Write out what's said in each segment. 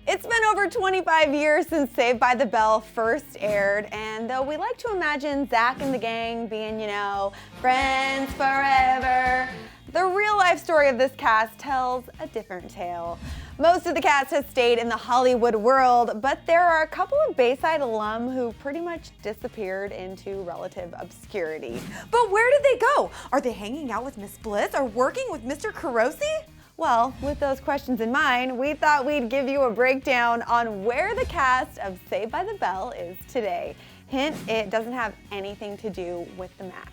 It's been over 25 years since Saved by the Bell first aired, and though we like to imagine Zack and the gang being, friends forever, the real-life story of this cast tells a different tale. Most of the cast has stayed in the Hollywood world, but there are a couple of Bayside alum who pretty much disappeared into relative obscurity. But where did they go? Are they hanging out with Miss Bliss or working with Mr. Carosi? Well, with those questions in mind, we thought we'd give you a breakdown on where the cast of Saved by the Bell is today. Hint, it doesn't have anything to do with the Max.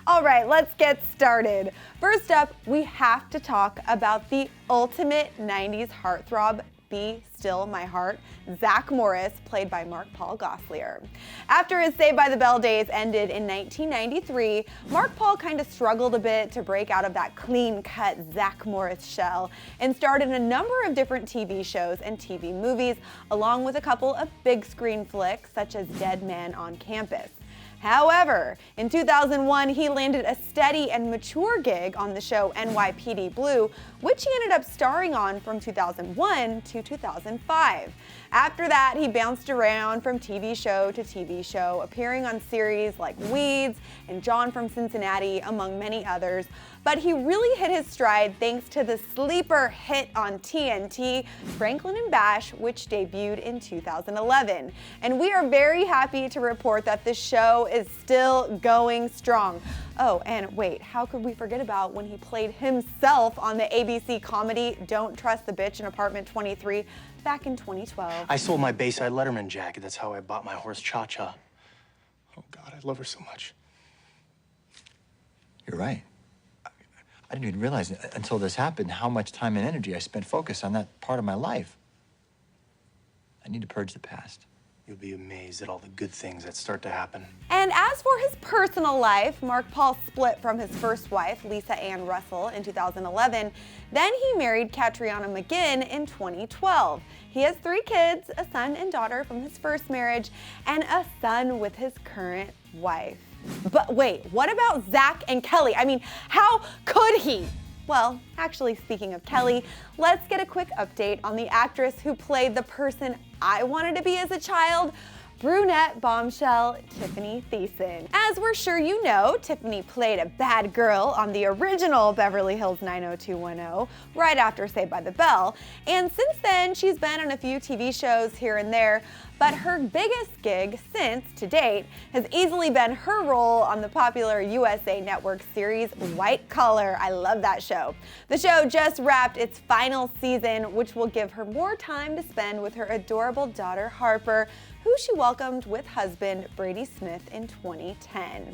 All right, let's get started. First up, we have to talk about the ultimate 90s heartthrob, Be Still My Heart, Zack Morris, played by Mark Paul Gosselaar. After his Saved by the Bell days ended in 1993, Mark Paul kind of struggled a bit to break out of that clean-cut Zack Morris shell and starred in a number of different TV shows and TV movies, along with a couple of big screen flicks such as Dead Man on Campus. However, in 2001, he landed a steady and mature gig on the show NYPD Blue, which he ended up starring on from 2001 to 2005. After that, he bounced around from TV show to TV show, appearing on series like Weeds and John from Cincinnati, among many others. But he really hit his stride thanks to the sleeper hit on TNT, Franklin and Bash, which debuted in 2011. And we are very happy to report that the show is still going strong. Oh, and wait, how could we forget about when he played himself on the ABC comedy Don't Trust the Bitch in Apartment 23 back in 2012. I sold my Bayside Letterman jacket. That's how I bought my horse Cha-Cha. Oh, God, I love her so much. You're right. I didn't even realize until this happened how much time and energy I spent focused on that part of my life. I need to purge the past. You'll be amazed at all the good things that start to happen. And as for his personal life, Mark Paul split from his first wife, Lisa Ann Russell, in 2011. Then he married Catriona McGinn in 2012. He has 3 kids, a son and daughter from his first marriage, and a son with his current wife. But wait, what about Zack and Kelly? I mean, how could he? Well, actually, speaking of Kelly, let's get a quick update on the actress who played the person I wanted to be as a child, Brunette Bombshell Tiffani Thiessen. As we're sure you know, Tiffani played a bad girl on the original Beverly Hills 90210 right after Saved by the Bell, and since then she's been on a few TV shows here and there, but her biggest gig since, to date, has easily been her role on the popular USA Network series White Collar. I love that show. The show just wrapped its final season, which will give her more time to spend with her adorable daughter Harper, who she welcomed with husband Brady Smith in 2010.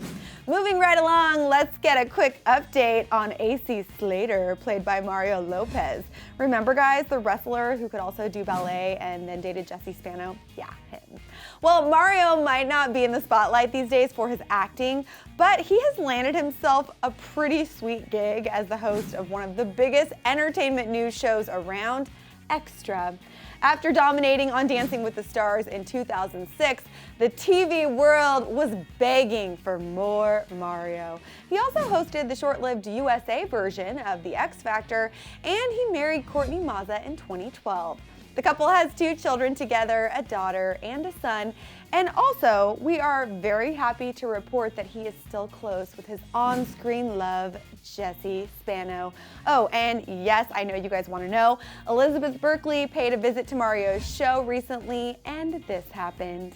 Moving right along, let's get a quick update on AC Slater, played by Mario Lopez. Remember, guys, the wrestler who could also do ballet and then dated Jesse Spano? Yeah, him. Well, Mario might not be in the spotlight these days for his acting, but he has landed himself a pretty sweet gig as the host of one of the biggest entertainment news shows around, Extra. After dominating on Dancing with the Stars in 2006, the TV world was begging for more Mario. He also hosted the short-lived USA version of The X Factor, and he married Courtney Mazza in 2012. The couple has 2 children together, a daughter and a son, and also we are very happy to report that he is still close with his on-screen love, Jesse Spano. Oh, and yes, I know you guys want to know, Elizabeth Berkley paid a visit to Mario's show recently, and this happened.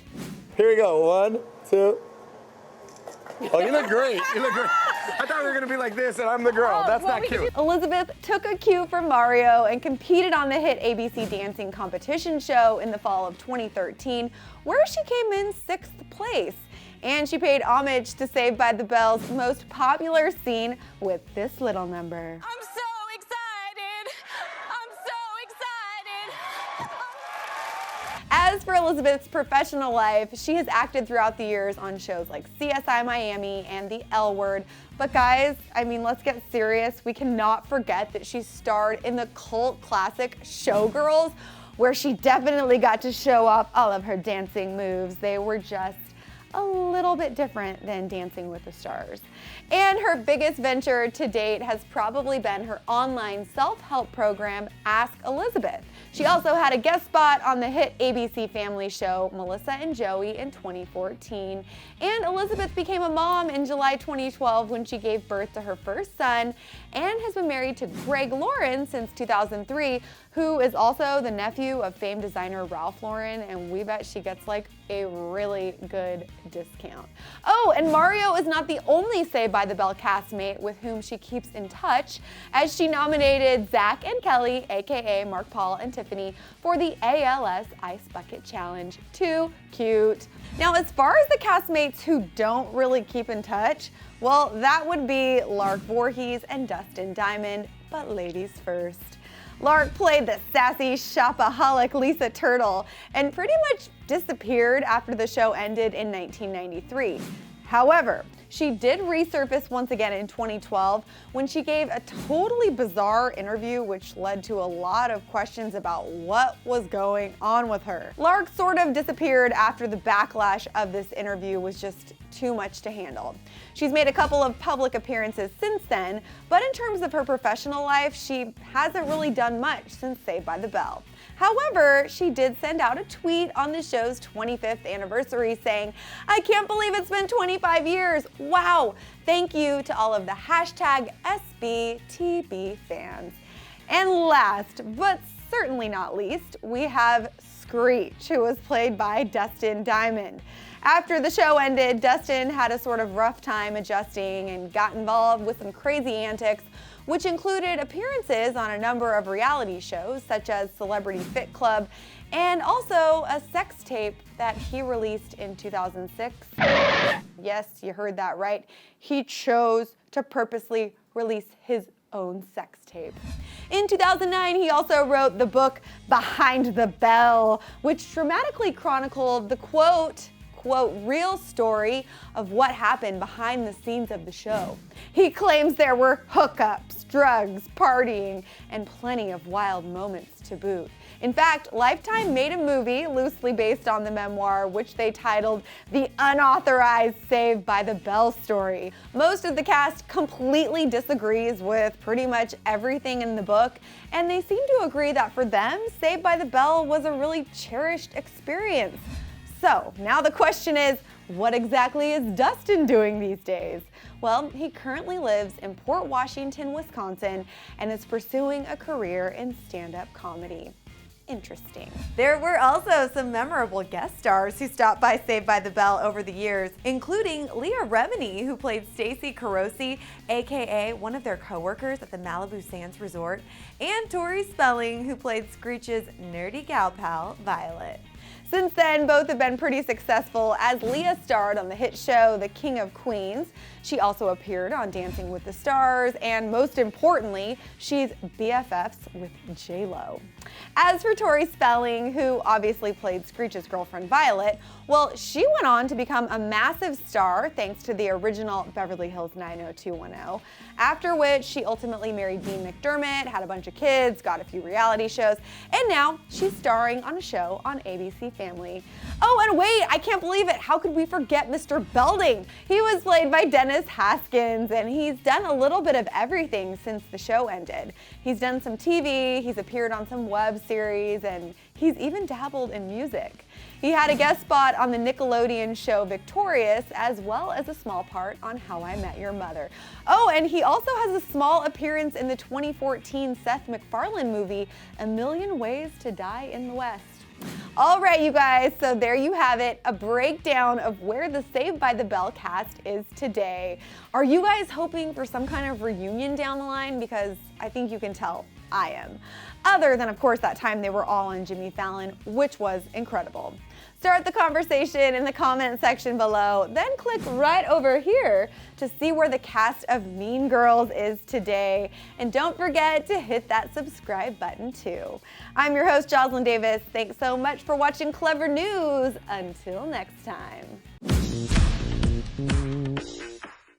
Here we go, 1, 2. Oh, you look great. You look great. I thought we were going to be like this and I'm the girl. That's not cute. Elizabeth took a cue from Mario and competed on the hit ABC dancing competition show in the fall of 2013, where she came in 6th place. And she paid homage to Saved by the Bell's most popular scene with this little number. I'm so excited. I'm so excited. As for Elizabeth's professional life, she has acted throughout the years on shows like CSI Miami and The L Word. But guys, I mean, let's get serious. We cannot forget that she starred in the cult classic Showgirls, where she definitely got to show off all of her dancing moves. They were just a little bit different than Dancing with the Stars. And her biggest venture to date has probably been her online self-help program, Ask Elizabeth. She also had a guest spot on the hit ABC Family show Melissa and Joey in 2014. And Elizabeth became a mom in July 2012 when she gave birth to her first son, and has been married to Greg Lauren since 2003, who is also the nephew of famed designer Ralph Lauren, and we bet she gets like a really good discount. Oh, and Mario is not the only Saved by the Bell castmate with whom she keeps in touch, as she nominated Zack and Kelly, aka Mark Paul and Tiffani, for the ALS Ice Bucket Challenge. Too cute. Now, as far as the castmates who don't really keep in touch, well, that would be Lark Voorhees and Dustin Diamond, but ladies first. Lark played the sassy shopaholic Lisa Turtle and pretty much disappeared after the show ended in 1993. However, she did resurface once again in 2012 when she gave a totally bizarre interview which led to a lot of questions about what was going on with her. Lark sort of disappeared after the backlash of this interview was just too much to handle. She's made a couple of public appearances since then, but in terms of her professional life, she hasn't really done much since Saved by the Bell. However, she did send out a tweet on the show's 25th anniversary saying, "I can't believe it's been 25 years. Wow. Thank you to all of the hashtag SBTB fans." And last, but certainly not least, we have Screech, who was played by Dustin Diamond. After the show ended, Dustin had a sort of rough time adjusting and got involved with some crazy antics, which included appearances on a number of reality shows such as Celebrity Fit Club, and also a sex tape that he released in 2006. Yes, you heard that right. He chose to purposely release his own sex tape. In 2009, he also wrote the book Behind the Bell, which dramatically chronicled the quote, real story of what happened behind the scenes of the show. He claims there were hookups, drugs, partying, and plenty of wild moments to boot. In fact, Lifetime made a movie loosely based on the memoir, which they titled The Unauthorized Saved by the Bell Story. Most of the cast completely disagrees with pretty much everything in the book, and they seem to agree that for them, Saved by the Bell was a really cherished experience. So now the question is, what exactly is Dustin doing these days? Well, he currently lives in Port Washington, Wisconsin, and is pursuing a career in stand-up comedy. Interesting. There were also some memorable guest stars who stopped by Saved by the Bell over the years, including Leah Remini, who played Stacy Carosi, aka one of their co-workers at the Malibu Sands Resort, and Tori Spelling, who played Screech's nerdy gal pal, Violet. Since then, both have been pretty successful, as Leah starred on the hit show The King of Queens. She also appeared on Dancing with the Stars, and most importantly, she's BFFs with J-Lo. As for Tori Spelling, who obviously played Screech's girlfriend Violet, well, she went on to become a massive star thanks to the original Beverly Hills 90210, after which she ultimately married Dean McDermott, had a bunch of kids, got a few reality shows, and now she's starring on a show on ABC Family. Oh, and wait, I can't believe it. How could we forget Mr. Belding? He was played by Dennis Haskins, and he's done a little bit of everything since the show ended. He's done some TV, he's appeared on some web series, and he's even dabbled in music. He had a guest spot on the Nickelodeon show Victorious, as well as a small part on How I Met Your Mother. Oh, and he also has a small appearance in the 2014 Seth MacFarlane movie, A Million Ways to Die in the West. All right, you guys, so there you have it, a breakdown of where the Saved by the Bell cast is today. Are you guys hoping for some kind of reunion down the line? Because I think you can tell I am. Other than, of course, that time they were all on Jimmy Fallon, which was incredible. Start the conversation in the comment section below, then click right over here to see where the cast of Mean Girls is today. And don't forget to hit that subscribe button too. I'm your host, Jocelyn Davis. Thanks so much for watching Clevver News. Until next time.